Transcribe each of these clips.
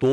2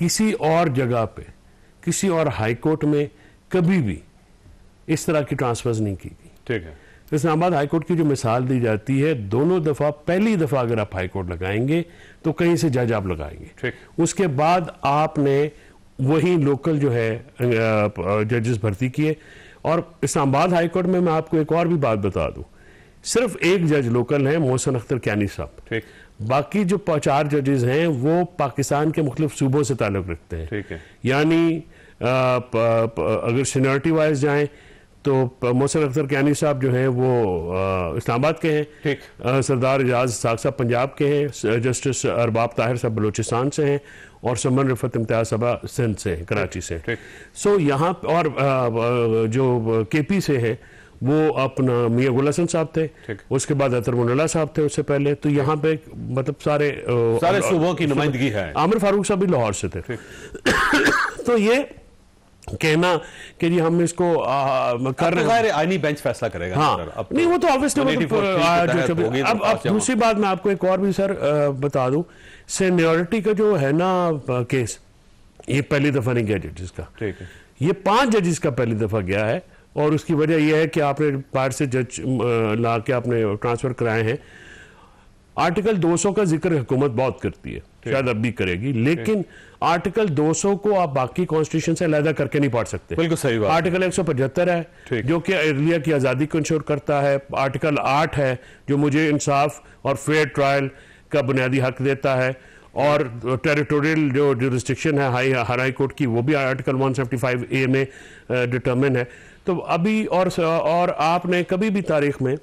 کسی اور جگہ پہ کسی اور ہائی کورٹ میں کبھی بھی اس طرح کی ٹرانسفرز نہیں کی گئی. ٹھیک ہے. اسلام آباد ہائی کورٹ کی جو مثال دی جاتی ہے، دونوں دفعہ پہلی دفعہ اگر آپ ہائی کورٹ لگائیں گے تو کہیں سے جج آپ لگائیں گے، اس کے بعد آپ نے وہی لوکل جو ہے ججز بھرتی کیے. اور اسلام آباد ہائی کورٹ میں آپ کو ایک اور بھی بات بتا دوں، صرف ایک جج لوکل ہیں، محسن اختر کیانی صاحب. باقی جو 4 ججز ہیں وہ پاکستان کے مختلف صوبوں سے تعلق رکھتے ہیں. یعنی اگر سینیورٹی وائز جائیں تو محسن اختر کیانی صاحب جو ہیں وہ اسلام آباد کے ہیں، سردار اعجاز اسحاق صاحب پنجاب کے ہیں، جسٹس ارباب طاہر صاحب بلوچستان سے ہیں، اور سمن رفت امتیاز صاحبہ سندھ سے ہیں، کراچی سے. سو یہاں اور جو کے پی سے ہے وہ اپنا میاں گل حسن صاحب تھے، اس کے بعد اطہر منالہ صاحب تھے اس سے پہلے. تو یہاں پہ مطلب سارے صوبوں کی نمائندگی ہے. عامر فاروق صاحب بھی لاہور سے تھے. تو یہ کہنا کہ جی ہم اس کو کر رہے ہیں، آئینی بینچ فیصلہ کرے گا. ہاں نہیں وہ تو آبویسلی. اب دوسری بات میں آپ کو ایک اور بھی سر بتا دوں، سینیورٹی کا جو ہے نا کیس، یہ پہلی دفعہ نہیں گیا ججز کا، یہ 5 ججز کا پہلی دفعہ گیا ہے. اور اس کی وجہ یہ ہے کہ آپ نے باہر سے جج لا کے آپ نے ٹرانسفر کرائے ہیں. آرٹیکل 200 کا ذکر حکومت بہت کرتی ہے، شاید اب بھی کرے گی، لیکن آرٹیکل 200 کو آپ باقی کانسٹیٹیوشن سے علیحدہ کر کے نہیں پڑھ سکتے. بالکل صحیح بات. آرٹیکل 175 ہے جو کہ عدلیہ کی آزادی کو انشور کرتا ہے. آرٹیکل 8 ہے جو مجھے انصاف اور فیئر ٹرائل کا بنیادی حق دیتا ہے. اور ٹیریٹوریل جو جورسڈکشن ہے ہائی کورٹ کی، وہ بھی آرٹیکل 175A میں ڈٹرمن ہے. تو ابھی اور آپ نے کبھی بھی تاریخ میں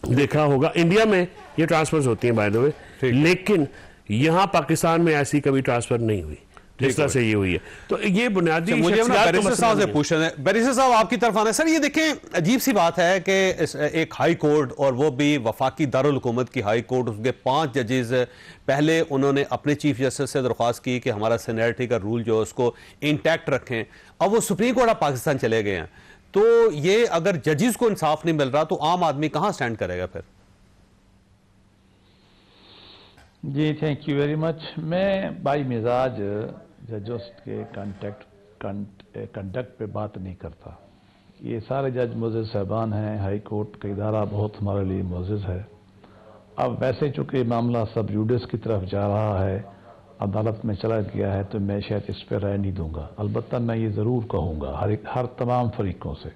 دیکھا ہوگا انڈیا میں یہ ٹرانسفرز ہوتی ہیں بائی دا وے، لیکن یہاں پاکستان میں ایسی کبھی ٹرانسفر نہیں ہوئی جس طرح سے یہ ہوئی ہے. تو یہ بنیادی مجھے بیریسٹر صاحب سے پوچھنا ہے. بیریسٹر صاحب آپ کی طرف آنا ہے. سر یہ دیکھیں عجیب سی بات ہے کہ ایک ہائی کورٹ، اور وہ بھی وفاقی دارالحکومت کی ہائی کورٹ، اس کے 5 ججز پہلے انہوں نے اپنے چیف جسٹس سے درخواست کی کہ ہمارا سینیورٹی کا رول جو ہے اس کو انٹیکٹ رکھیں. اب وہ سپریم کورٹ آف پاکستان چلے گئے ہیں. تو یہ اگر ججز کو انصاف نہیں مل رہا تو عام آدمی کہاں سٹینڈ کرے گا پھر؟ جی تھینک یو ویری مچ. میں بائی مزاج ججز کے کنڈکٹ پہ بات نہیں کرتا. یہ سارے جج معزز صاحبان ہیں، ہائی کورٹ کا ادارہ بہت ہمارے لیے معزز ہے. اب ویسے چونکہ معاملہ سب جوڈس کی طرف جا رہا ہے، عدالت میں چلا گیا ہے، تو میں شاید اس پہ رائے نہیں دوں گا. البتہ میں یہ ضرور کہوں گا ہر تمام فریقوں سے،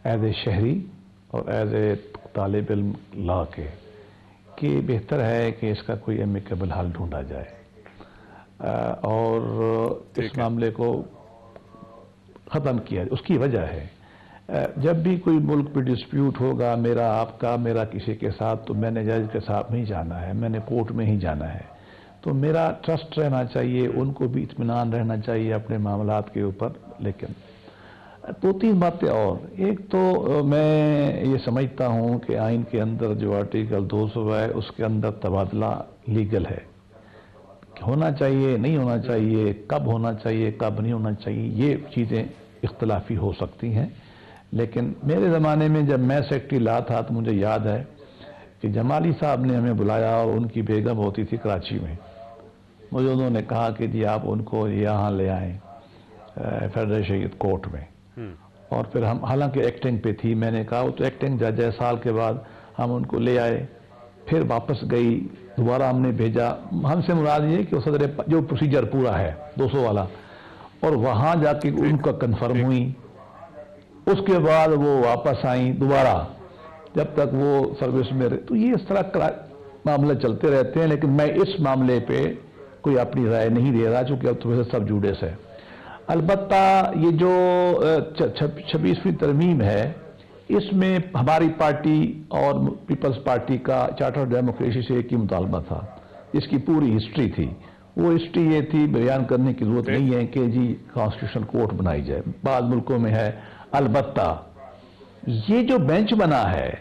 ایز اے شہری اور ایز اے طالب علم لا کے، کہ بہتر ہے کہ اس کا کوئی ایمیکیبل حل ڈھونڈا جائے اور اس معاملے کو ختم کیا جائے. اس کی وجہ ہے جب بھی کوئی ملک پہ ڈسپیوٹ ہوگا، میرا آپ کا، میرا کسی کے ساتھ، تو میں نے جج کے ساتھ نہیں جانا ہے، میں نے کورٹ میں ہی جانا ہے. تو میرا ٹرسٹ رہنا چاہیے، ان کو بھی اطمینان رہنا چاہیے اپنے معاملات کے اوپر. لیکن 2-3 باتیں اور. ایک تو میں یہ سمجھتا ہوں کہ آئین کے اندر جو آرٹیکل 200 ہے اس کے اندر تبادلہ لیگل ہے، ہونا چاہیے نہیں ہونا چاہیے، کب ہونا چاہیے کب نہیں ہونا چاہیے، یہ چیزیں اختلافی ہو سکتی ہیں. لیکن میرے زمانے میں جب میں سیکرٹری لا تھا تو مجھے یاد ہے کہ جمالی صاحب نے ہمیں بلایا، اور ان کی بیگم ہوتی تھی کراچی میں. مجھے انہوں نے کہا کہ جی آپ ان کو یہاں لے آئیں فیڈریشن کورٹ میں. اور پھر ہم حالانکہ ایکٹنگ پہ تھی، میں نے کہا وہ تو ایکٹنگ جج ہے، سال کے بعد ہم ان کو لے آئے. پھر واپس گئی، دوبارہ ہم نے بھیجا. ہم سے مراد یہ کہ صدر جو پروسیجر پورا ہے 200 والا، اور وہاں جا کے ان کا کنفرم ہوئی. اس کے بعد وہ واپس آئیں دوبارہ، جب تک وہ سروس میں رہے. تو یہ اس طرح معاملے چلتے رہتے ہیں. لیکن میں اس معاملے پہ کوئی اپنی رائے نہیں دے رہا چونکہ اب تو سب جوڈس ہے. البتہ یہ جو 26ویں ترمیم ہے، اس میں ہماری پارٹی اور پیپلز پارٹی کا چارٹر ڈیموکریسی سے ایک ہی مطالبہ تھا، اس کی پوری ہسٹری تھی. وہ ہسٹری یہ تھی، بیان کرنے کی ضرورت نہیں ہے کہ جی کانسٹیٹیوشن کورٹ بنائی جائے، بعض ملکوں میں ہے. البتہ یہ جو بینچ بنا ہے،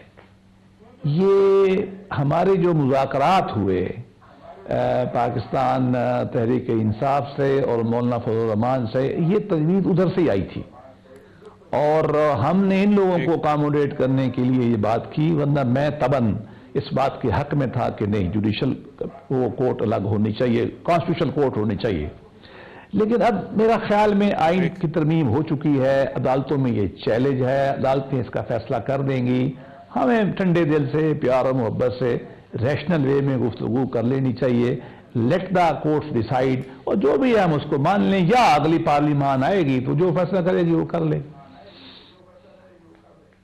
یہ ہمارے جو مذاکرات ہوئے پاکستان تحریک انصاف سے اور مولانا فضل الرحمان سے، یہ تجویز ادھر سے ہی آئی تھی، اور ہم نے ان لوگوں کو اکاموڈیٹ کرنے کے لیے یہ بات کی. ورنہ میں طبعاً اس بات کے حق میں تھا کہ نہیں، جوڈیشل وہ کورٹ الگ ہونی چاہیے، کانسٹیٹیوشنل کورٹ ہونی چاہیے. لیکن اب میرا خیال میں آئین کی ترمیم ہو چکی ہے، عدالتوں میں یہ چیلنج ہے، عدالتیں اس کا فیصلہ کر دیں گی، ہمیں ٹھنڈے دل سے، پیار و محبت سے، ریشنل وے میں گفتگو کر لینی چاہیے. لیٹ دا کورٹس ڈیسائیڈ، اور جو بھی ہم اس کو مان لیں، یا اگلی پارلیمان آئے گی تو جو فیصلہ کرے گی وہ کر لے.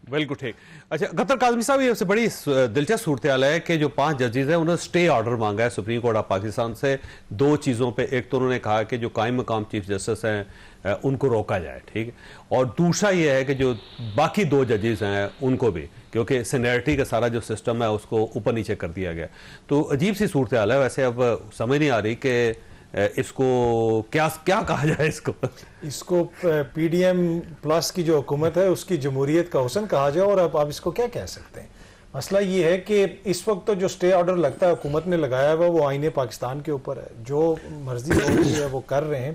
بالکل ٹھیک. اچھا قطر کاظمی صاحب، یہ سے بڑی دلچسپ صورتحال ہے کہ جو 5 ججز ہیں انہوں نے سٹے آرڈر مانگا ہے سپریم کورٹ آف پاکستان سے 2 چیزوں پہ. ایک تو انہوں نے کہا کہ جو قائم مقام چیف جسٹس ہیں ان کو روکا جائے، ٹھیک ہے، اور دوسرا یہ ہے کہ جو باقی 2 ججز ہیں ان کو بھی، کیونکہ سینیرٹی کا سارا جو سسٹم ہے اس کو اوپر نیچے کر دیا گیا. تو عجیب سی صورتحال ہے. ویسے اب سمجھ نہیں آ رہی کہ اس کو کیا کہا جائے. اس کو پی ڈی ایم پلس کی جو حکومت ہے اس کی جمہوریت کا حسن کہا جائے، اور اب آپ اس کو کیا کہہ سکتے ہیں. مسئلہ یہ ہے کہ اس وقت تو جو سٹے آرڈر لگتا ہے حکومت نے لگایا ہوا وہ آئین پاکستان کے اوپر ہے، جو مرضی ہو رہی ہے وہ کر رہے ہیں.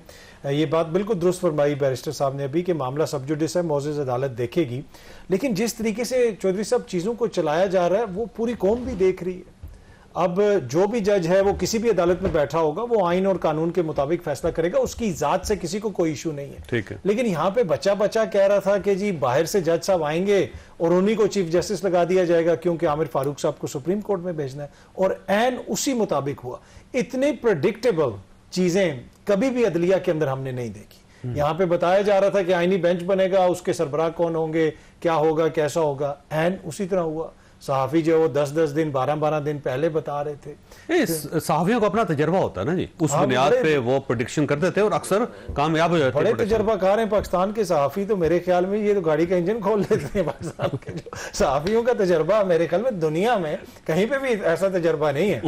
یہ بات بالکل درست فرمائی بیرسٹر صاحب نے ابھی کہ معاملہ سب جوڈس ہے، معزز عدالت دیکھے گی. لیکن جس طریقے سے چودھری صاحب چیزوں کو چلایا جا رہا ہے وہ پوری قوم بھی دیکھ رہی ہے. اب جو بھی جج ہے وہ کسی بھی عدالت میں بیٹھا ہوگا وہ آئین اور قانون کے مطابق فیصلہ کرے گا، اس کی ذات سے کسی کو کوئی ایشو نہیں ہے. ٹھیک ہے. لیکن یہاں پہ بچہ کہہ رہا تھا کہ جی باہر سے جج صاحب آئیں گے اور انہی کو چیف جسٹس لگا دیا جائے گا کیونکہ عامر فاروق صاحب کو سپریم کورٹ میں بھیجنا ہے، اور عین اسی مطابق ہوا. اتنے پریڈکٹیبل چیزیں کبھی بھی عدلیہ کے اندر ہم نے نہیں دیکھی. یہاں پہ بتایا جا رہا تھا کہ آئینی بینچ بنے گا، اس کے سربراہ کون ہوں گے، کیا ہوگا، کیسا ہوگا، عین اسی طرح ہوا. صحافی جو وہ 10 دن 12 دن پہلے بتا رہے تھے. صحافیوں کو اپنا تجربہ ہوتا ہے نا جی، اس بنیاد پہ وہ پریڈکشن کرتے تھے اور اکثر کامیاب ہو جاتے ہیں. بڑے تجربہ کار ہیں پاکستان کے صحافی. تو میرے خیال میں یہ تو گاڑی کا انجن کھول لیتے ہیں پاکستان کے جو صحافیوں کا تجربہ. میرے خیال میں دنیا میں کہیں پہ بھی ایسا تجربہ نہیں ہے.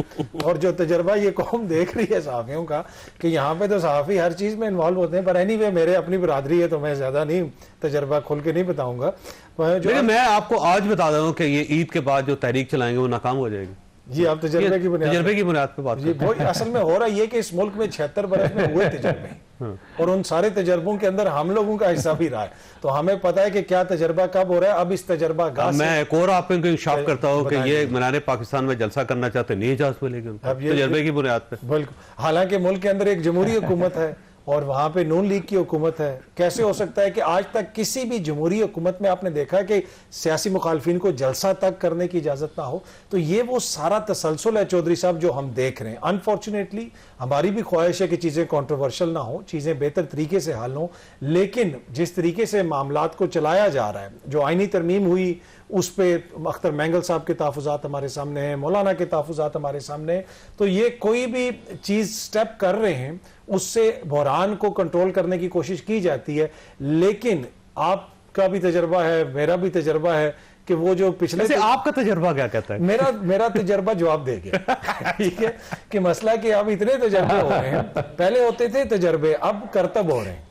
اور جو تجربہ یہ قوم دیکھ رہی ہے صحافیوں کا کہ یہاں پہ تو صحافی ہر چیز میں انوالو ہوتے ہیں. پر اینی وے میرے اپنی برادری ہے تو میں زیادہ نہیں تجربہ کھول کے نہیں بتاؤں گا. میں آپ کو آج بتا دوں کہ یہ عید کے بعد جو تحریک چلائیں گے وہ ناکام ہو جائے گی. جی آپ تجربے کی بنیاد پہ بات جی وہ اصل میں ہو رہا یہ کہ اس ملک میں 76 برس میں ہوئے تجربے ہیں اور ان سارے تجربوں کے اندر ہم لوگوں کا حصہ بھی رہا ہے. تو ہمیں پتا ہے کہ کیا تجربہ کب ہو رہا ہے. اب اس تجربہ گاہ سے میں ایک اور آپ کو انکشاف کرتا ہوں کہ یہ منار پاکستان میں جلسہ کرنا چاہتے نہیں اجازت ملے گی تجربے کی بنیاد پہ. بالکل. حالانکہ ملک کے اندر ایک جمہوری حکومت ہے اور وہاں پہ نون لیگ کی حکومت ہے. کیسے ہو سکتا ہے کہ آج تک کسی بھی جمہوری حکومت میں آپ نے دیکھا کہ سیاسی مخالفین کو جلسہ تک کرنے کی اجازت نہ ہو. تو یہ وہ سارا تسلسل ہے چودھری صاحب جو ہم دیکھ رہے ہیں. انفارچونیٹلی ہماری بھی خواہش ہے کہ چیزیں کنٹروورشل نہ ہوں، چیزیں بہتر طریقے سے حل ہوں. لیکن جس طریقے سے معاملات کو چلایا جا رہا ہے، جو آئینی ترمیم ہوئی اس پہ اختر مینگل صاحب کے تحفظات ہمارے سامنے ہیں، مولانا کے تحفظات ہمارے سامنے ہیں. تو یہ کوئی بھی چیز سٹیپ کر رہے ہیں اس سے بحران کو کنٹرول کرنے کی کوشش کی جاتی ہے. لیکن آپ کا بھی تجربہ ہے، میرا بھی تجربہ ہے کہ وہ جو پچھلے آپ کا تجربہ کیا کہتا ہے؟ میرا تجربہ جواب دے گیا. ٹھیک ہے کہ مسئلہ کہ اب اتنے تجربے ہو رہے ہیں. پہلے ہوتے تھے تجربے، اب کرتب ہو رہے ہیں.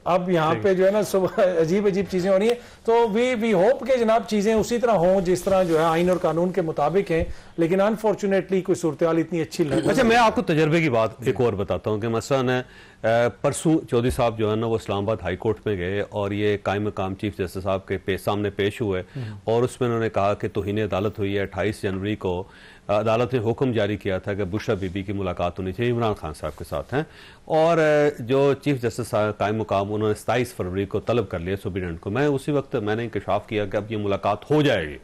اب یہاں پہ جو ہے نا عجیب چیزیں ہو رہی ہیں. تو وی ہوپ کہ جناب چیزیں اسی طرح ہوں جس طرح جو ہے آئین اور قانون کے مطابق ہیں. لیکن انفارچونیٹلی کوئی صورتحال اتنی اچھی نہیں. اچھا میں آپ کو تجربے کی بات ایک اور بتاتا ہوں کہ مثلا پرسوں چودھری صاحب جو ہے نا وہ اسلام آباد ہائی کورٹ میں گئے اور یہ قائم مقام چیف جسٹس صاحب کے سامنے پیش ہوئے اور اس میں انہوں نے کہا کہ توہین عدالت ہوئی ہے. 28 جنوری کو عدالت نے حکم جاری کیا تھا کہ بشرا بی بی کی ملاقات ہونی چاہیے عمران خان صاحب کے ساتھ ہیں. اور جو چیف جسٹس قائم مقام انہوں نے 27 فروری کو طلب کر لیا سپرنٹینڈنٹ کو. میں اسی وقت میں نے انکشاف کیا کہ اب یہ ملاقات ہو جائے گی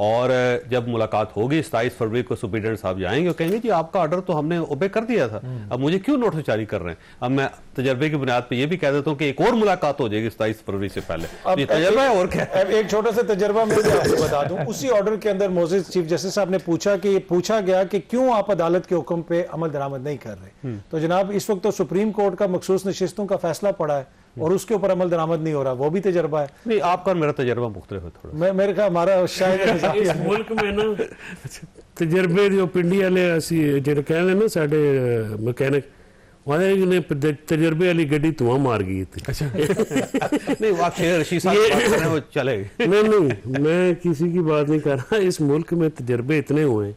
اور جب ملاقات ہوگی 27 فروری کو سپرنٹینڈنٹ صاحب جائیں گے اور کہیں گے جی آپ کا آرڈر تو ہم نے اوبے کر دیا تھا، اب مجھے کیوں نوٹس جاری کر رہے ہیں. اب میں تجربے کی بنیاد پہ یہ بھی کہہ دیتا ہوں کہ ایک اور ملاقات ہو جائے گی 27 فروری سے پہلے. یہ تجربہ ہے اور کیا. ایک چھوٹا سا تجربہ میں آپ کو بتا دوں. اسی آرڈر کے اندر معزز چیف جسٹس صاحب نے پوچھا گیا کہ کیوں آپ عدالت کے حکم پہ عمل درآمد نہیں کر رہے. تو جناب اس وقت تو سپریم کورٹ کا مخصوص نشستوں کا فیصلہ پڑا ہے اور اس کے اوپر عمل درآمد نہیں ہو رہا. وہ بھی تجربہ ہے. نہیں آپ کا میرا تجربہ مختلف ہے تھوڑا. میرے کا ہمارا شاید اس ملک میں نا تجربے جو پنڈی والے اسی جو کہنے نا ساڈے مکینک نے تجربے والی گڈی دھواں مار گئی تھی. نہیں میں کسی کی بات نہیں کر رہا. اس ملک میں تجربے اتنے ہوئے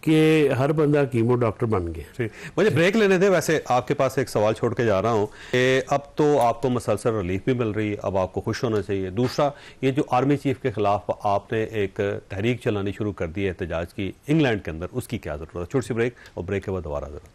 کہ ہر بندہ کیمو ڈاکٹر بن گیا. مجھے بریک لینے دے. ویسے آپ کے پاس ایک سوال چھوڑ کے جا رہا ہوں کہ اب تو آپ کو مسلسل ریلیف بھی مل رہی ہے، اب آپ کو خوش ہونا چاہیے. دوسرا یہ جو آرمی چیف کے خلاف آپ نے ایک تحریک چلانی شروع کر دی ہے احتجاج کی انگلینڈ کے اندر، اس کی کیا ضرورت ہے؟ چھوٹی سی بریک اور بریک کے بعد دوبارہ ضرورت ہے.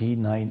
G9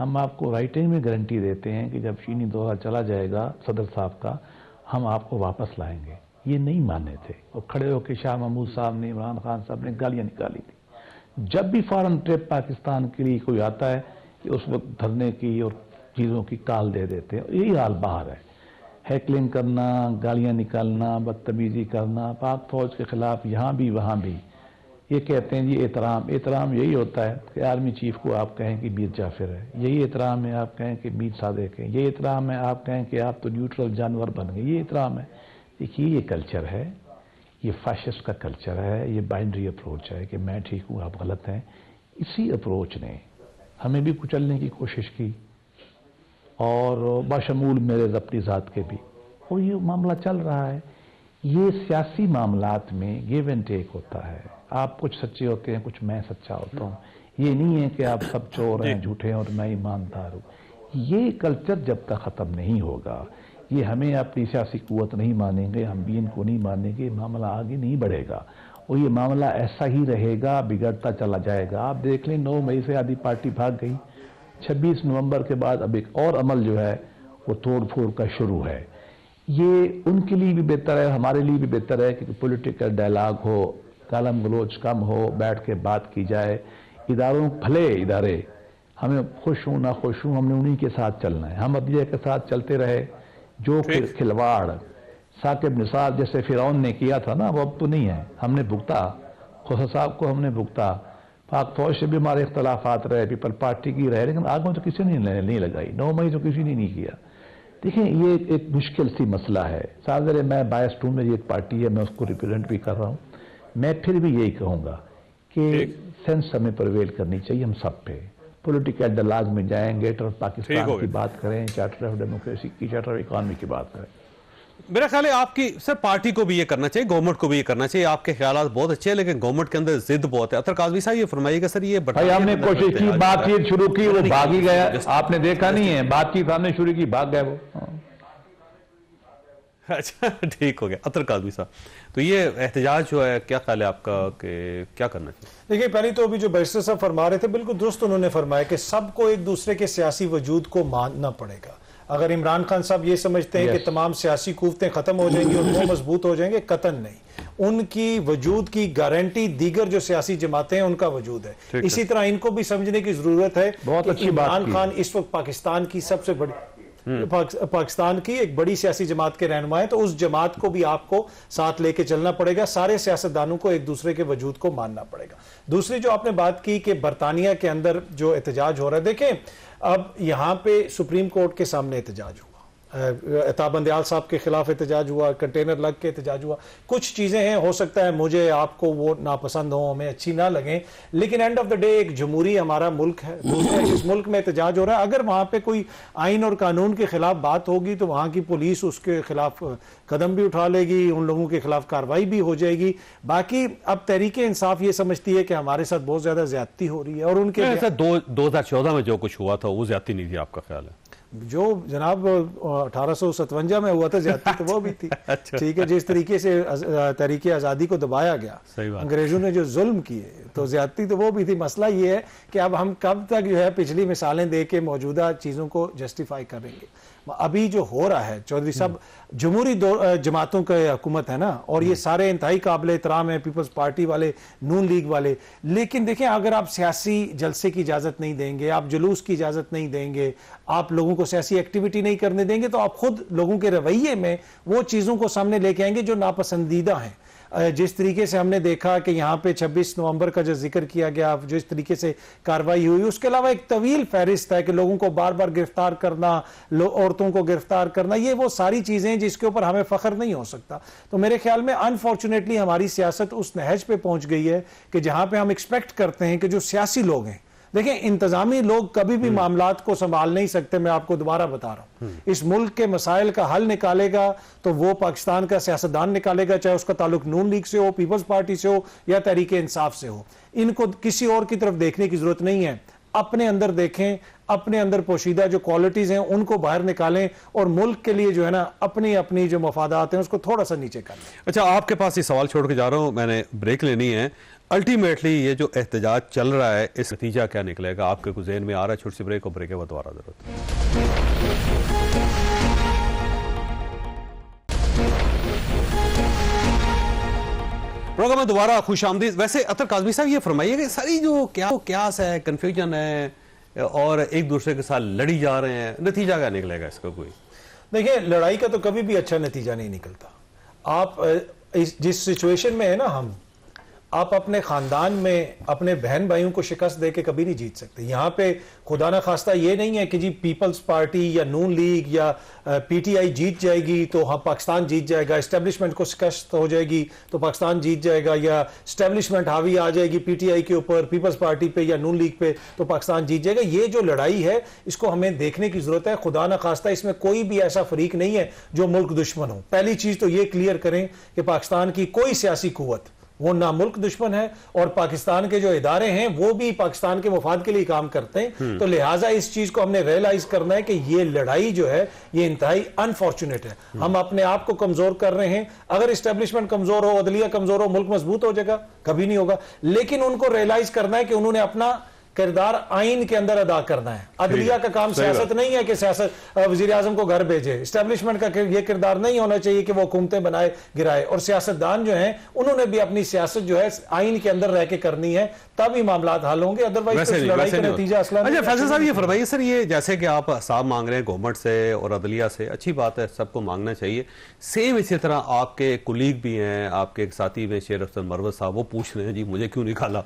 ہم آپ کو رائٹنگ میں گارنٹی دیتے ہیں کہ جب چینی دورہ چلا جائے گا صدر صاحب کا ہم آپ کو واپس لائیں گے. یہ نہیں مانے تھے اور کھڑے ہو کے شاہ محمود صاحب نے عمران خان صاحب نے گالیاں نکالی تھی. جب بھی فارن ٹرپ پاکستان کے لیے کوئی آتا ہے کہ اس وقت دھرنے کی اور چیزوں کی کال دے دیتے ہیں. یہی حال باہر ہے, ہیکلنگ کرنا, گالیاں نکالنا, بدتمیزی کرنا پاک فوج کے خلاف یہاں بھی وہاں بھی. یہ کہتے ہیں جی احترام یہی ہوتا ہے کہ آرمی چیف کو آپ کہیں کہ میر جعفر ہے, یہی احترام ہے آپ کہیں کہ میر صادق ہے, یہی احترام ہے آپ کہیں کہ آپ تو نیوٹرل جانور بن گئے, یہ احترام ہے. دیکھیے یہ کلچر ہے, یہ فاشسٹ کا کلچر ہے, یہ بائنڈری اپروچ ہے کہ میں ٹھیک ہوں آپ غلط ہیں. اسی اپروچ نے ہمیں بھی کچلنے کی کوشش کی اور بشمول میرے اپنی ذات کے بھی, اور یہ معاملہ چل رہا ہے. یہ سیاسی معاملات میں گیو اینڈ ٹیک ہوتا ہے. آپ کچھ سچے ہوتے ہیں, کچھ میں سچا ہوتا ہوں. یہ نہیں ہے کہ آپ سب چور ہیں, جھوٹے ہیں اور میں ایماندار ہوں. یہ کلچر جب تک ختم نہیں ہوگا, یہ ہمیں اپنی سیاسی قوت نہیں مانیں گے, ہم بھی ان کو نہیں مانیں گے, معاملہ آگے نہیں بڑھے گا اور یہ معاملہ ایسا ہی رہے گا, بگڑتا چلا جائے گا. آپ دیکھ لیں 9 مئی سے آدھی پارٹی بھاگ گئی, 26 نومبر کے بعد اب ایک اور عمل جو ہے وہ توڑ پھوڑ کا شروع ہے. یہ ان کے لیے بھی بہتر ہے, ہمارے لیے بھی بہتر ہے کہ پولیٹیکل ڈائلاگ ہو, گالم گلوچ کم ہو, بیٹھ کے بات کی جائے. اداروں بھلے ادارے ہمیں خوش ہوں نہ خوش ہوں, ہم نے انہی کے ساتھ چلنا ہے. ہم عدلیہ کے ساتھ چلتے رہے. جو کھلواڑ ثاقب نثار جیسے فرعون نے کیا تھا نا, وہ اب تو نہیں ہے. ہم نے بھگتا, خسرو صاحب کو ہم نے بھگتا. پاک فوج سے بھی ہمارے اختلافات رہے, پیپل پارٹی کی رہے, لیکن آگ میں تو کسی نے نہیں لگائی. 9 مئی تو کسی نے نہیں کیا. دیکھیں یہ ایک مشکل سی مسئلہ ہے. صادر میں بائسڈ ہوں, میری ایک پارٹی ہے, میں اس کو ریپرزینٹ بھی کر رہا ہوں. میں پھر بھی یہی کہوں گا کہ سینس ہمیں پرویل کرنی چاہیے ہم سب پہ. پولیٹیکل ڈائلاگ میں جائیں, گیٹر آف پاکستان کی بات کریں, چارٹر آف ڈیموکریسی کی, چارٹر آف اکانومی کی بات کریں. میرا خیال ہے آپ کی سر پارٹی کو بھی یہ کرنا چاہیے, گورنمنٹ کو بھی یہ کرنا چاہیے. آپ کے خیالات بہت اچھے ہیں لیکن گورنمنٹ کے اندر ضد بہت ہے. اطہر کاظمی صاحب یہ فرمائیے گا سر, یہ بھائی ہم نے کوشش کی, بات چیت شروع کی, وہ بھاگ ہی گیا. آپ نے دیکھا نہیں ہے, بات چیت ہم نے شروع کی, بھاگ گئے وہ. اچھا ٹھیک ہو گیا. اطہر کاظمی صاحب, تو یہ احتجاج جو ہے کیا خیال ہے آپ کا کہ کیا کرنا چاہیے؟ دیکھیے پہلی تو ابھی جو بیرسٹر صاحب فرما رہے تھے بالکل درست انہوں نے فرمایا کہ سب کو ایک دوسرے کے سیاسی وجود کو ماننا پڑے گا. اگر عمران خان صاحب یہ سمجھتے ہیں کہ تمام سیاسی قوتیں ختم ہو جائیں گی اور وہ مضبوط ہو جائیں گے, قطعاً نہیں. ان کی وجود کی گارنٹی دیگر جو سیاسی جماعتیں ہیں ان کا وجود ہے. اسی طرح ان کو بھی سمجھنے کی ضرورت ہے کہ عمران خان اس وقت پاکستان کی سب سے بڑی پاکستان کی ایک بڑی سیاسی جماعت کے رہنما ہے, تو اس جماعت کو بھی آپ کو ساتھ لے کے چلنا پڑے گا. سارے سیاستدانوں کو ایک دوسرے کے وجود کو ماننا پڑے گا. دوسری جو آپ نے بات کی کہ برطانیہ کے اندر جو احتجاج ہو رہا ہے, دیکھیں اب یہاں پہ سپریم کورٹ کے سامنے احتجاج ہوا, عطا بندیال صاحب کے خلاف احتجاج ہوا, کنٹینر لگ کے احتجاج ہوا. کچھ چیزیں ہیں, ہو سکتا ہے مجھے آپ کو وہ ناپسند ہوں, ہمیں اچھی نہ لگیں, لیکن اینڈ آف دا ڈے ایک جمہوری ہمارا ملک ہے. اس ملک میں احتجاج ہو رہا ہے, اگر وہاں پہ کوئی آئین اور قانون کے خلاف بات ہوگی تو وہاں کی پولیس اس کے خلاف قدم بھی اٹھا لے گی, ان لوگوں کے خلاف کارروائی بھی ہو جائے گی. باقی اب تحریک انصاف یہ سمجھتی ہے کہ ہمارے ساتھ بہت زیادہ زیادتی ہو رہی ہے, اور ان کے 2014 میں جو کچھ ہوا تھا وہ زیادتی نہیں تھی, آپ کا خیال ہے؟ جو جناب 1857 میں ہوا تھا زیادتی تو وہ بھی تھی. ٹھیک ہے, جس طریقے سے تحریک آزادی کو دبایا گیا, انگریزوں نے جو ظلم کیے, تو زیادتی تو وہ بھی تھی. مسئلہ یہ ہے کہ اب ہم کب تک جو ہے پچھلی مثالیں دے کے موجودہ چیزوں کو جسٹیفائی کریں گے. ابھی جو ہو رہا ہے چودھری صاحب, جمہوری جماعتوں کا حکومت ہے نا, اور یہ سارے انتہائی قابل احترام ہیں, پیپلز پارٹی والے, نون لیگ والے, لیکن دیکھیں اگر آپ سیاسی جلسے کی اجازت نہیں دیں گے, آپ جلوس کی اجازت نہیں دیں گے, آپ لوگوں کو سیاسی ایکٹیویٹی نہیں کرنے دیں گے, تو آپ خود لوگوں کے رویے میں وہ چیزوں کو سامنے لے کے آئیں گے جو ناپسندیدہ ہیں. جس طریقے سے ہم نے دیکھا کہ یہاں پہ 26 نومبر کا جو ذکر کیا گیا, جس طریقے سے کارروائی ہوئی, اس کے علاوہ ایک طویل فہرست ہے کہ لوگوں کو بار بار گرفتار کرنا, عورتوں کو گرفتار کرنا, یہ وہ ساری چیزیں جس کے اوپر ہمیں فخر نہیں ہو سکتا. تو میرے خیال میں انفارچونیٹلی ہماری سیاست اس نہج پہ پہنچ گئی ہے کہ جہاں پہ ہم ایکسپیکٹ کرتے ہیں کہ جو سیاسی لوگ ہیں, دیکھیں انتظامی لوگ کبھی بھی معاملات کو سنبھال نہیں سکتے. میں آپ کو دوبارہ بتا رہا ہوں, اس ملک کے مسائل کا حل نکالے گا تو وہ پاکستان کا سیاستدان نکالے گا, چاہے اس کا تعلق نون لیگ سے ہو, پیپلز پارٹی سے ہو یا تحریک انصاف سے ہو. ان کو کسی اور کی طرف دیکھنے کی ضرورت نہیں ہے. اپنے اندر دیکھیں, اپنے اندر پوشیدہ جو کوالٹیز ہیں ان کو باہر نکالیں اور ملک کے لیے جو ہے نا اپنی جو مفادات ہیں اس کو تھوڑا سا نیچے کر لیں. اچھا, آپ کے پاس یہ سوال چھوڑ کے جا رہا ہوں, میں نے بریک لینی ہے. الٹیمیٹلی یہ جو احتجاج چل رہا ہے اس نتیجہ کیا نکلے گا آپ کے کچھ ذہن میں آ رہا ہے؟ چھوٹی سی بریک, اور بریک کے بعد دوبارہ ضرورت. پروگرام میں دوبارہ خوش آمدید. ویسے اطہر کاظمی صاحب یہ فرمائیے کہ ساری جو قیاس ہے, کنفیوژن ہے اور ایک دوسرے کے ساتھ لڑی جا رہے ہیں, نتیجہ کیا نکلے گا اس کا؟ کوئی دیکھیں, لڑائی کا تو کبھی بھی اچھا نتیجہ نہیں نکلتا. آپ جس سچویشن میں ہے نا آپ اپنے خاندان میں اپنے بہن بھائیوں کو شکست دے کے کبھی نہیں جیت سکتے. یہاں پہ خدا نہ خواستہ یہ نہیں ہے کہ جی پیپلز پارٹی یا نون لیگ یا پی ٹی آئی جیت جائے گی تو پاکستان جیت جائے گا, اسٹیبلشمنٹ کو شکست ہو جائے گی تو پاکستان جیت جائے گا, یا اسٹیبلشمنٹ حاوی آ جائے گی پی ٹی آئی کے اوپر, پیپلز پارٹی پہ یا نون لیگ پہ تو پاکستان جیت جائے گا. یہ جو لڑائی ہے اس کو ہمیں دیکھنے کی ضرورت ہے. خدا نہ خواستہ اس میں کوئی بھی ایسا فریق نہیں ہے جو ملک دشمن ہو. پہلی چیز تو یہ کلیئر کریں کہ پاکستان کی کوئی سیاسی قوت وہ نہ ملک دشمن ہے, اور پاکستان کے جو ادارے ہیں وہ بھی پاکستان کے مفاد کے لیے کام کرتے ہیں. تو لہٰذا اس چیز کو ہم نے ریئلائز کرنا ہے کہ یہ لڑائی جو ہے یہ انتہائی انفارچونیٹ ہے. ہم اپنے آپ کو کمزور کر رہے ہیں. اگر اسٹیبلشمنٹ کمزور ہو, عدلیہ کمزور ہو, ملک مضبوط ہو جائے گا؟ کبھی نہیں ہوگا. لیکن ان کو ریئلائز کرنا ہے کہ انہوں نے اپنا کردار آئین کے اندر ادا کرنا ہے. عدلیہ کا کام سیاست نہیں ہے کہ سیاست وزیر اعظم کو گھر بھیجے. اسٹیبلشمنٹ کا یہ کردار نہیں ہونا چاہیے کہ وہ حکومتیں بنائے گرائے. اور سیاستدان جو ہیں انہوں نے بھی اپنی سیاست جو ہے آئین کے اندر رہ کے کرنی ہے, تب ہی معاملات حل ہوں گے. ادروائز لڑائی کا نتیجہ اصلا نہیں. اچھا فیصل صاحب یہ فرمائیے سر, یہ جیسے کہ آپ حساب مانگ رہے ہیں گورنمنٹ سے اور عدلیہ سے, اچھی بات ہے, سب کو مانگنا چاہیے. سیم اسی طرح آپ کے کولیگ بھی ہیں, آپ کے ایک ساتھی میں شیر افضل مروت صاحب, وہ پوچھ رہے ہیں جی مجھے کیوں نکالا,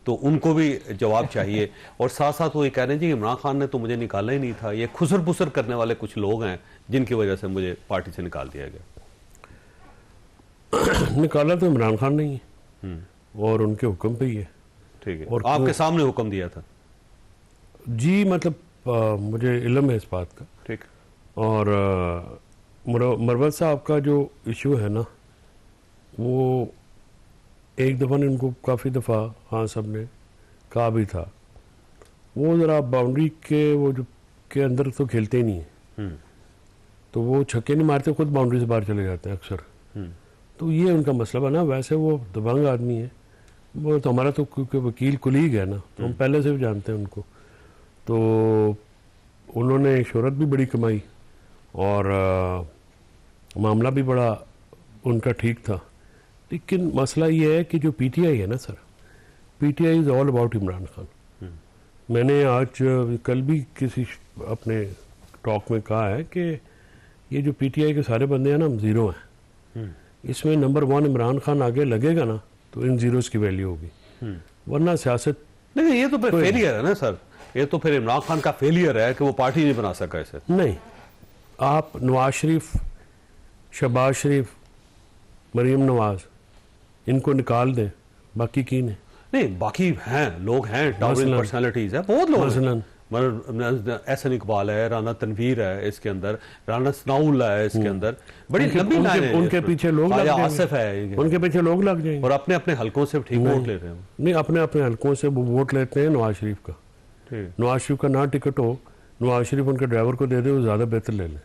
تو ان کو بھی جواب چاہیے. اور ساتھ ساتھ وہ یہ کہہ رہے ہیں جی عمران خان نے تو مجھے نکالا ہی نہیں تھا. یہ خسر پسر کرنے والے کچھ لوگ ہیں جن کی وجہ سے مجھے پارٹی سے نکال دیا گیا. نکالا تو عمران خان نہیں ہے اور ان کے حکم پہ ہی ہے. ٹھیک ہے, اور آپ کے سامنے حکم دیا تھا؟ جی مطلب مجھے علم ہے اس بات کا. ٹھیک. اور مروت صاحب کا جو ایشو ہے نا, وہ ایک دفعہ نے ان کو کافی دفعہ خان صاحب نے کہا بھی تھا, وہ ذرا باؤنڈری کے وہ جو کے اندر تو کھیلتے ہی نہیں ہیں, تو وہ چھکے نہیں مارتے, خود باؤنڈری سے باہر چلے جاتے ہیں اکثر. تو یہ ان کا مسئلہ بنا. ویسے وہ دبنگ آدمی ہے, وہ تو ہمارا تو کیونکہ وکیل کولیگ ہے نا, تو ہم پہلے سے بھی جانتے ہیں ان کو. تو انہوں نے شہرت بھی بڑی کمائی اور معاملہ بھی بڑا ان کا ٹھیک تھا. لیکن مسئلہ یہ ہے کہ جو پی ٹی آئی ہے نا sir, P T I is all about Imran Khan. میں نے آج کل بھی کسی اپنے ٹاک میں کہا ہے کہ یہ جو پی ٹی آئی کے سارے بندے ہیں نا, ہم زیرو ہیں. اس میں نمبر 1 عمران خان آگے لگے گا نا تو ان زیروز کی ویلیو ہوگی, ورنہ سیاست نہیں. یہ تو پھر فیلئر ہے نا سر, یہ تو پھر عمران خان کا فیلئر ہے کہ وہ پارٹی نہیں بنا سکا اسے. نہیں, آپ نواز شریف, شہباز شریف, مریم نواز, ان کو نکال دیں, باقی کی نہیں, باقی ہیں لوگ ہیں, ٹاورنگ پرسنالٹیز ہیں, بہت لوگ مثلاً احسن اقبال ہے, رانا تنویر ہے اس کے اندر, رانا ثناء اللہ ہے اس کے اندر, بڑی لمبی لائن ہے. ان کے پیچھے لوگ لگ جائیں آصف ہے, ان کے پیچھے لوگ لگ جائیں اور اپنے اپنے حلقوں سے ٹھیک ووٹ لے رہے ہیں. نہیں, اپنے اپنے حلقوں سے وہ ووٹ لیتے ہیں نواز شریف کا. نواز شریف کا نہ ٹکٹ ہو, نواز شریف ان کے ڈرائیور کو دے دے, وہ زیادہ بہتر لے لیں.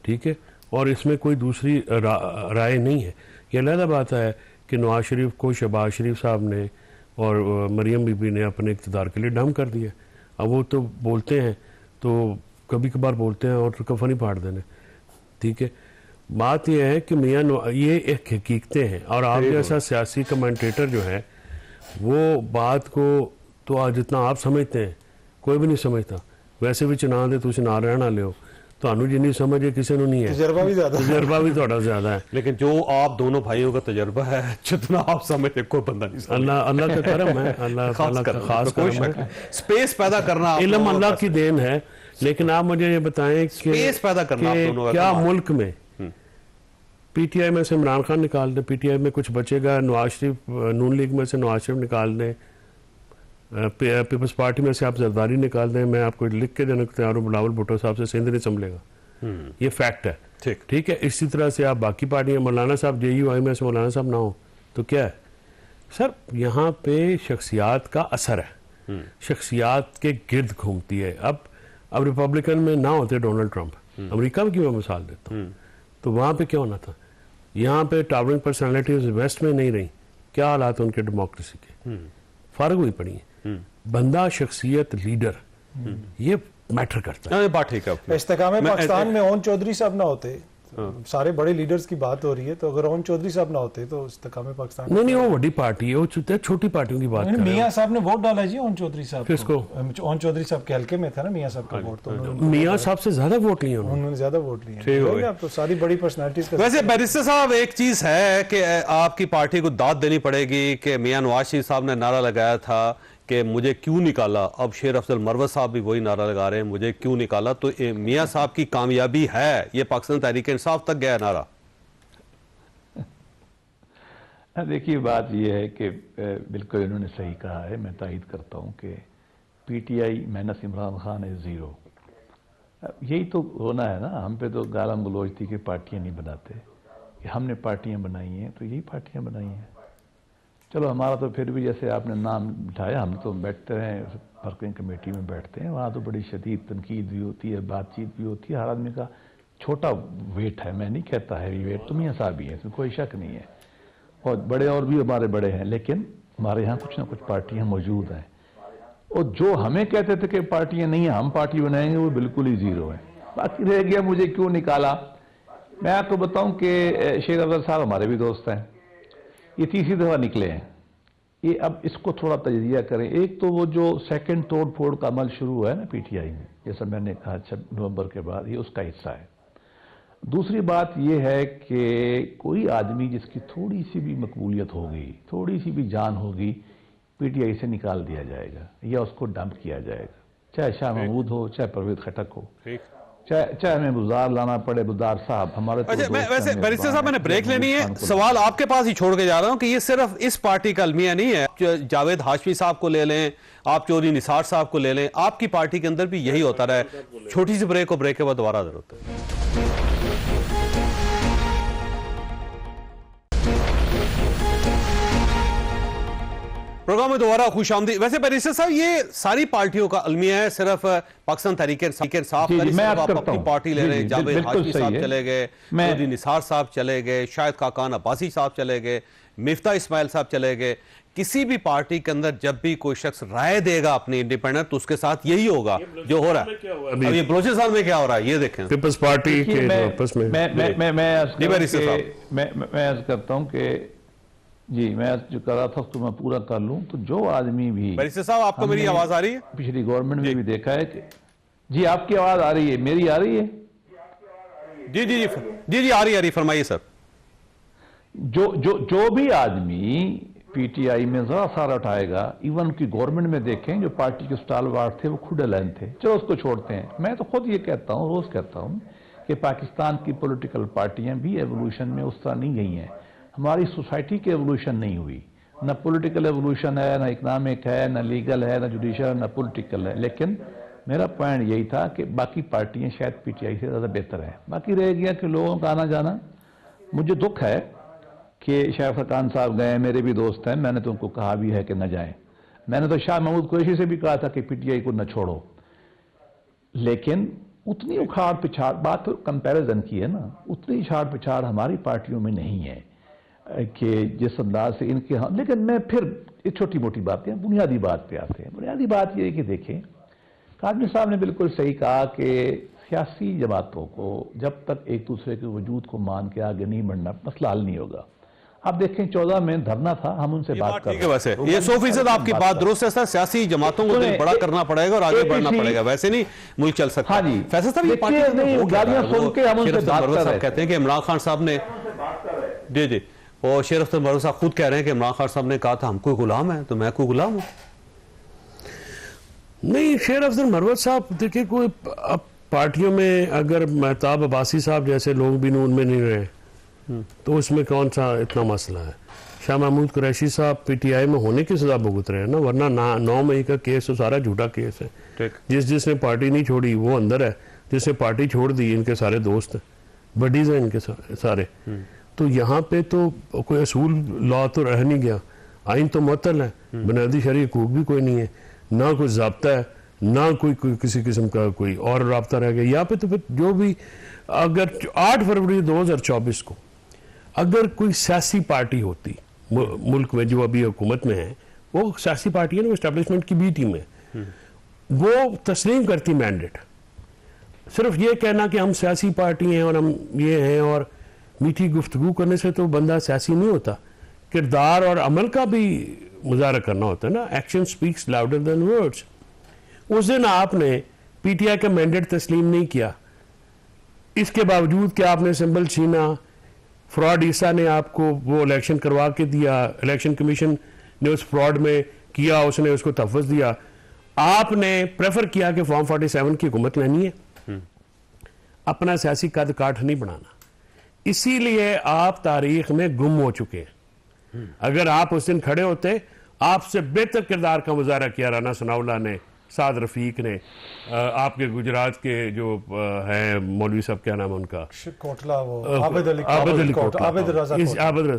ٹھیک ہے, اور اس میں کوئی دوسری رائے نہیں ہے. یہ علیحدہ بات ہے کہ نواز شریف کو شہباز شریف صاحب نے اور مریم بی بی نے اپنے اقتدار کے لیے ڈم کر دیا. اب وہ تو بولتے ہیں تو کبھی کبھار بولتے ہیں اور کفن ہی پھاڑ دینے. ٹھیک ہے, بات یہ ہے کہ میاں یہ ایک حقیقتیں ہیں, اور آپ جیسا سیاسی کمنٹیٹر جو ہے وہ بات کو تو آج جتنا آپ سمجھتے ہیں کوئی بھی نہیں سمجھتا. ویسے بھی چنا دے تو نہ رہنا لو, تو جنی سمجھ کسی نے نہیں ہے, تجربہ بھی تھوڑا زیادہ ہے. لیکن جو آپ دونوں بھائیوں کا تجربہ ہے جتنا آپ سمجھتے کوئی بندہ نہیں سمجھتا. اللہ کا کرم ہے, اللہ کا خاص کرم ہے. سپیس پیدا کرنا علم اللہ کی دین ہے. لیکن آپ مجھے یہ بتائیں کہ پیدا کرنا کیا ملک میں پی ٹی آئی میں سے عمران خان نکال دیں, پی ٹی آئی میں کچھ بچے گا, نواز شریف نون لیگ میں سے نواز شریف نکال دیں, پیپلز پارٹی میں سے آپ زرداری نکال دیں, میں آپ کو لکھ کے دینا تیار ہوں, بلاول بھٹو صاحب سے سندھ نہیں سنبھلے گا. یہ فیکٹ ہے. ٹھیک ہے, اسی طرح سے آپ باقی پارٹیاں, مولانا صاحب جے یو آئی میں سے مولانا صاحب نہ ہوں تو کیا ہے سر, یہاں پہ شخصیات کا اثر ہے. شخصیات کے گرد گھومتی ہے. اب ریپبلکن میں نہ ہوتے ڈونلڈ ٹرمپ, امریکہ کی میں مثال دیتا ہوں, تو وہاں پہ کیا ہونا تھا؟ یہاں پہ ٹاورنگ پرسنالٹیز ویسٹ میں نہیں رہی, کیا حالات ہیں ان کے ڈیموکریسی کے, فارغ ہوئی پڑی ہیں. بندہ, شخصیت, لیڈر, یہ میٹر کرتا ہے. بات ٹھیک ہے. استحکام پاکستان میں اون چودھری صاحب نہ ہوتے, سارے بڑے لیڈرز کی بات ہو رہی ہے, تو اگر اون چودھری صاحب نہ ہوتے تو استحکام پاکستان نہیں وہ بڑی پارٹی ہے, وہ چھوٹی پارٹیوں کی بات کر رہے ہیں. میاں صاحب نے ووٹ ڈالا جی اون چودھری صاحب کس کو؟ اون چودھری صاحب کے حلقے میں تھا نا میاں صاحب کا ووٹ, تو میاں صاحب سے زیادہ ووٹ لیے انہوں نے زیادہ ووٹ لیے. اب تو ساری بڑی پرسنالٹیز کا. ویسے بیرسٹر صاحب ایک چیز ہے کہ آپ کی پارٹی کو داد دینی پڑے گی کہ میاں نواز شریف صاحب نے نعرہ لگایا تھا کہ مجھے کیوں نکالا, اب شیر افضل مروت صاحب بھی وہی نعرہ لگا رہے ہیں مجھے کیوں نکالا. تو میاں صاحب کی کامیابی ہے, یہ پاکستان تحریک انصاف تک گیا نعرہ. دیکھیے بات یہ ہے کہ بالکل انہوں نے صحیح کہا ہے, میں تائید کرتا ہوں کہ پی T I minus Imran Khan is zero. یہی تو ہونا ہے نا, ہم پہ تو گالم گلوچ تھی کہ پارٹیاں نہیں بناتے, کہ ہم نے پارٹیاں بنائی ہیں تو یہی پارٹیاں بنائی ہیں. چلو ہمارا تو پھر بھی جیسے آپ نے نام اٹھایا, ہم تو بیٹھتے ہیں ورکنگ کمیٹی میں بیٹھتے ہیں, وہاں تو بڑی شدید تنقید بھی ہوتی ہے, بات چیت بھی ہوتی ہے. ہر آدمی کا چھوٹا ویٹ ہے, میں نہیں کہتا ہیوی ویٹ, تو میاں صاحب ہی ہیں, اس میں کوئی شک نہیں ہے, اور بڑے اور بھی ہمارے بڑے ہیں, لیکن ہمارے یہاں کچھ نہ کچھ پارٹیاں موجود ہیں. اور جو ہمیں کہتے تھے کہ پارٹیاں نہیں ہیں, ہم پارٹی بنائیں گے, وہ بالکل ہی زیرو ہیں. باقی رہ گیا مجھے کیوں نکالا. میں آپ کو بتاؤں کہ شیر افضل صاحب ہمارے بھی دوست ہیں, یہ تیسری دفعہ نکلے ہیں. یہ اب اس کو تھوڑا تجزیہ کریں. ایک تو وہ جو سیکنڈ توڑ پھوڑ کا عمل شروع ہوا ہے نا پی ٹی آئی میں, جیسا میں نے کہا 6 نومبر کے بعد, یہ اس کا حصہ ہے. دوسری بات یہ ہے کہ کوئی آدمی جس کی تھوڑی سی بھی مقبولیت ہوگی, تھوڑی سی بھی جان ہوگی, پی ٹی آئی سے نکال دیا جائے گا یا اس کو ڈمپ کیا جائے گا, چاہے شاہ محمود ہو, چاہے پرویز خٹک ہو, چاہے ہمیں بزار لانا پڑے, بزار صاحب ہمارے. ویسے بیرسٹر صاحب میں نے بریک لینی ہے, سوال آپ کے پاس ہی چھوڑ کے جا رہا ہوں کہ یہ صرف اس پارٹی کا المیہ نہیں ہے. جاوید ہاشمی صاحب کو لے لیں, آپ چودھری نثار صاحب کو لے لیں, آپ کی پارٹی کے اندر بھی یہی ہوتا رہا ہے. چھوٹی سی بریک, اور بریک کے بعد دوبارہ ضرورت ہے. پروگرام میں دوبارہ خوش آمدید. ویسے بیرسٹر صاحب یہ ساری پارٹیوں کا المیہ ہے, صرف پاکستان تحریک انصاف کا نہیں, صرف آپ اپنی پارٹی لے رہے ہیں. جاوید ہاشمی صاحب چلے گئے, چودھری نثار صاحب چلے گئے, شاہد خاقان عباسی صاحب چلے گئے, مفتاح اسماعیل صاحب چلے گئے. کسی بھی پارٹی کے اندر جب بھی کوئی شخص رائے دے گا اپنی انڈیپینڈنٹ, تو اس کے ساتھ یہی ہوگا جو ہو رہا ہے. اب یہ بلوچستان میں کیا ہو رہا ہے یہ دیکھیں. پیپلز پارٹی کے آپس میں میں عرض کرتا ہوں کہ جی میں جو کر رہا تھا اس کو میں پورا کر لوں. تو جو آدمی بھی, بیرسٹر صاحب آپ کو میری آواز آ رہی ہے؟ پچھلی گورنمنٹ میں بھی دیکھا ہے کہ جی آپ کی آواز آ رہی ہے, میری آ رہی ہے؟ جی جی جی جی آ رہی فرمائیے سر. جو بھی آدمی پی ٹی آئی میں ذرا سارا اٹھائے گا, ایون کی گورنمنٹ میں دیکھیں جو پارٹی کے اسٹالوارڈ تھے وہ کھڈے لائن تھے, چلو اس کو چھوڑتے ہیں. میں تو خود یہ کہتا ہوں, روز کہتا ہوں کہ پاکستان کی پولیٹیکل پارٹیاں بھی ایوولوشن میں اس طرح نہیں گئی ہیں. ہماری سوسائٹی کی ایوولوشن نہیں ہوئی, نہ پولیٹیکل ایوولوشن ہے, نہ اکنامک ہے, نہ لیگل ہے, نہ جوڈیشل ہے, نہ پولیٹیکل ہے. لیکن میرا پوائنٹ یہی تھا کہ باقی پارٹیاں شاید پی ٹی آئی سے زیادہ بہتر ہیں. باقی رہ گیا کہ لوگوں کا آنا جانا. مجھے دکھ ہے کہ شاہ خاقان صاحب گئے, میرے بھی دوست ہیں, میں نے تو ان کو کہا بھی ہے کہ نہ جائیں. میں نے تو شاہ محمود قریشی سے بھی کہا تھا کہ پی ٹی آئی کو نہ چھوڑو, لیکن اتنی اکھاڑ پچھاڑ, بات تو کمپیریزن کی ہے نا, اتنی اچھاڑ پچھاڑ ہماری پارٹیوں میں نہیں ہے کہ جس انداز سے ان کے ہاں. لیکن میں پھر یہ چھوٹی موٹی باتیں, بنیادی بات پہ آتے ہیں. بنیادی بات یہ ہے کہ دیکھیں, قادری صاحب نے بالکل صحیح کہا کہ سیاسی جماعتوں کو جب تک ایک دوسرے کے وجود کو مان کے آگے نہیں بڑھنا, مسئلہ حل نہیں ہوگا. آپ دیکھیں 14 میں دھرنا تھا, ہم ان سے بات کر رہے ہیں. یہ 100% آپ کی بات درست ہے. سیاسی جماعتوں کو دل بڑا کرنا پڑے گا اور آگے بڑھنا پڑے گا, ویسے نہیں ملک چل سکتا. ہاں جی, فیصل صاحب یہ پارٹی گالیاں سن کے ہم ان سے بات کر رہے ہیں. کہتے ہیں کہ عمران خان صاحب نے, جی جی, وہ شیر افضل مروت صاحب خود کہہ رہے ہیں کہ عمران خان صاحب نے کہا تھا ہم کوئی غلام ہیں, تو میں کوئی غلام ہوں. نہیں, شیر افضل مروت صاحب دیکھیں, کوئی اب پارٹیوں میں اگر مہتاب عباسی صاحب جیسے لوگ بھی نون میں نہیں رہے تو اس میں کون سا اتنا مسئلہ ہے. شاہ محمود قریشی صاحب پی ٹی آئی میں ہونے کی سزا بھگت رہے ہیں نا, ورنہ 9 مئی کا کیس تو سارا جھوٹا کیس ہے. جس نے پارٹی نہیں چھوڑی وہ اندر ہے, جس نے پارٹی چھوڑ دی ان کے سارے دوست ہیں, بڈیز ہیں ان کے سارے. تو یہاں پہ تو کوئی اصول لا تو رہ نہیں گیا, آئین تو معطل ہے, بنیادی شرعی حقوق بھی کوئی نہیں ہے. نہ کوئی ضابطہ ہے, نہ کوئی کسی قسم کا کوئی اور رابطہ رہ گیا. یہاں پہ تو پھر جو بھی, اگر 8 فروری 2024 کو اگر کوئی سیاسی پارٹی ہوتی ملک میں جو ابھی حکومت میں ہے, وہ سیاسی پارٹی ہے نا, وہ اسٹیبلشمنٹ کی بی ٹیم ہے, وہ تسلیم کرتی مینڈیٹ. صرف یہ کہنا کہ ہم سیاسی پارٹی ہیں اور ہم یہ ہیں اور میٹھی گفتگو کرنے سے تو بندہ سیاسی نہیں ہوتا, کردار اور عمل کا بھی مظاہرہ کرنا ہوتا ہے نا. Action speaks louder than words. اس دن آپ نے پی ٹی آئی کا مینڈیٹ تسلیم نہیں کیا, اس کے باوجود کہ آپ نے سمبل چھینا, فراڈ عیسیٰ نے آپ کو وہ الیکشن کروا کے دیا, الیکشن کمیشن نے اس فراڈ میں کیا, اس نے اس کو تحفظ دیا, آپ نے پریفر کیا کہ فارم 47 کی حکومت لینی ہے, اپنا سیاسی قد کاٹ نہیں بنانا. اسی لیے آپ تاریخ میں گم ہو چکے ہیں. اگر آپ اس دن کھڑے ہوتے, آپ سے بہتر کردار کا مظاہرہ کیا رانا ثناءاللہ نے, سعد رفیق نے, آپ کے گجرات کے جو ہیں مولوی صاحب, کیا نام ہے ان کا, کوٹلا, وہ عابد علی کوٹلا, عابد رضا کوٹلا.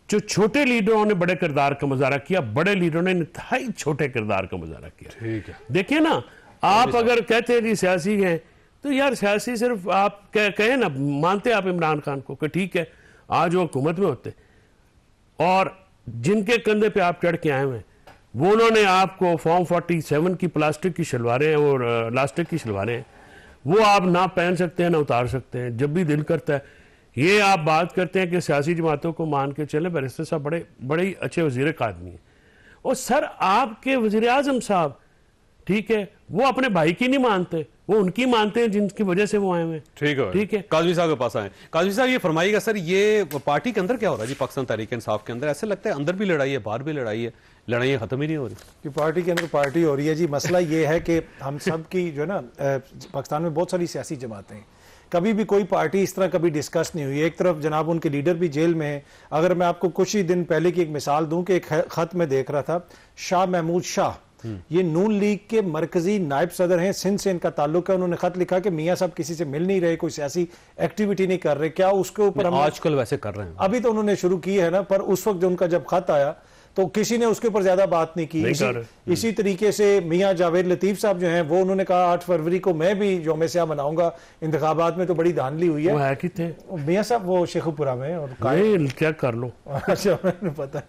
جو چھوٹے لیڈروں نے بڑے کردار کا مظاہرہ کیا, بڑے لیڈروں نے انتہائی چھوٹے کردار کا مظاہرہ کیا. دیکھیں نا, آپ اگر کہتے ہیں جی سیاسی ہیں, تو یار سیاسی صرف آپ کہیں نا, مانتے آپ عمران خان کو کہ ٹھیک ہے آج وہ حکومت میں ہوتے, اور جن کے کندھے پہ آپ چڑھ کے آئے ہوئے ہیں وہ انہوں نے آپ کو فارم 47 کی پلاسٹک کی شلواریں ہیں اور لاسٹک کی شلواریں ہیں, وہ آپ نہ پہن سکتے ہیں نہ اتار سکتے ہیں جب بھی دل کرتا ہے. یہ آپ بات کرتے ہیں کہ سیاسی جماعتوں کو مان کے چلیں, بیرسٹر صاحب بڑے اچھے وزیر آدمی ہیں, اور سر آپ کے وزیر اعظم صاحب ٹھیک ہے وہ اپنے بھائی کی نہیں مانتے, وہ ان کی مانتے ہیں جن کی وجہ سے وہ آئے ہوئے. ٹھیک ہے, کاظمی صاحب کے پاس آئیں. کاظمی صاحب یہ فرمائیے گا سر, یہ پارٹی کے اندر کیا ہو رہا ہے جی, پاکستان تحریک انصاف کے اندر؟ ایسے لگتا ہے اندر بھی لڑائی ہے, باہر بھی لڑائی ہے, لڑائیاں ختم ہی نہیں ہو رہی کہ پارٹی کے اندر پارٹی ہو رہی ہے. جی مسئلہ یہ ہے کہ ہم سب کی جو ہے نا, پاکستان میں بہت ساری سیاسی جماعتیں ہیں, کبھی بھی کوئی پارٹی اس طرح کبھی ڈسکس نہیں ہوئی. ایک طرف جناب ان کے لیڈر بھی جیل میں ہیں. اگر میں آپ کو کچھ ہی دن پہلے کی ایک مثال دوں کہ ایک خط میں دیکھ رہا تھا, شاہ محمود شاہ, یہ نون لیگ کے مرکزی نائب صدر ہیں, سندھ سے ان کا تعلق ہے. انہوں نے خط لکھا کہ میاں صاحب کسی سے مل نہیں رہے, کوئی سیاسی ایکٹیویٹی نہیں کر رہے, کیا اس کے اوپر ہم آج کل ویسے کر رہے ہیں, ابھی تو انہوں نے شروع کی ہے نا, پر اس وقت جو ان کا جب خط آیا تو کسی نے اس کے اوپر زیادہ بات نہیں کی. اسی طریقے سے میاں جاوید لطیف صاحب جو ہیں وہ انہوں نے کہا 8 فروری کو میں بھی یوم سیاہ مناؤں گا, انتخابات میں تو بڑی دھاندلی ہوئی ہے. وہ ہے کتنے میاں صاحب وہ شیخو پورہ میں, اور چیک کر لو. اچھا میں پتا.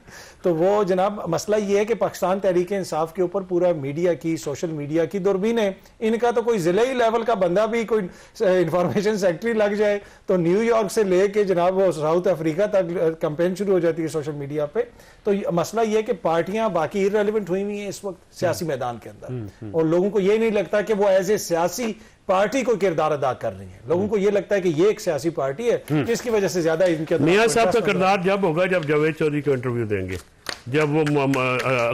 تو وہ جناب مسئلہ یہ ہے کہ پاکستان تحریک انصاف کے اوپر پورا میڈیا کی, سوشل میڈیا کی دوربین ہے. ان کا تو کوئی ضلعی لیول کا بندہ بھی کوئی انفارمیشن سیکٹری لگ جائے تو نیو یارک سے لے کے جناب وہ ساؤتھ افریقہ تک کمپین شروع ہو جاتی ہے سوشل میڈیا پہ. تو مسئلہ یہ ہے کہ پارٹیاں باقی ایرریلیونٹ ہوئی ہوئی ہیں اس وقت سیاسی میدان کے اندر, اور لوگوں کو یہ نہیں لگتا کہ وہ ایز اے سیاسی پارٹی کو کردار ادا کر رہی ہیں. لوگوں کو یہ لگتا ہے کہ یہ ایک سیاسی پارٹی ہے جس کی وجہ سے زیادہ ان کے میاں صاحب کا کردار جب ہوگا جب جاوید چودھری کو انٹرویو دیں گے, جب وہ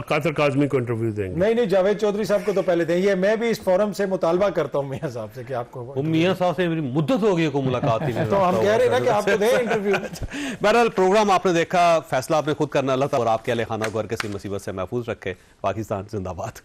قاطر کاظمی کو انٹرویو دیں گے. نہیں جاوید چودھری صاحب کو تو پہلے دیں. یہ میں بھی اس فورم سے مطالبہ کرتا ہوں میاں صاحب سے کہ آپ کو, میاں صاحب سے میری مدت ہو گئی کو ملاقات ہی نہیں. تو ہم کہہ رہے ہیں نا کہ آپ کو دیں انٹرویو. بہرحال پروگرام آپ نے دیکھا, فیصلہ آپ نے خود کرنا, اللہ تعالیٰ اور آپ کے اہل خانہ کو ہر کسی مصیبت سے محفوظ رکھے. پاکستان زندہ باد.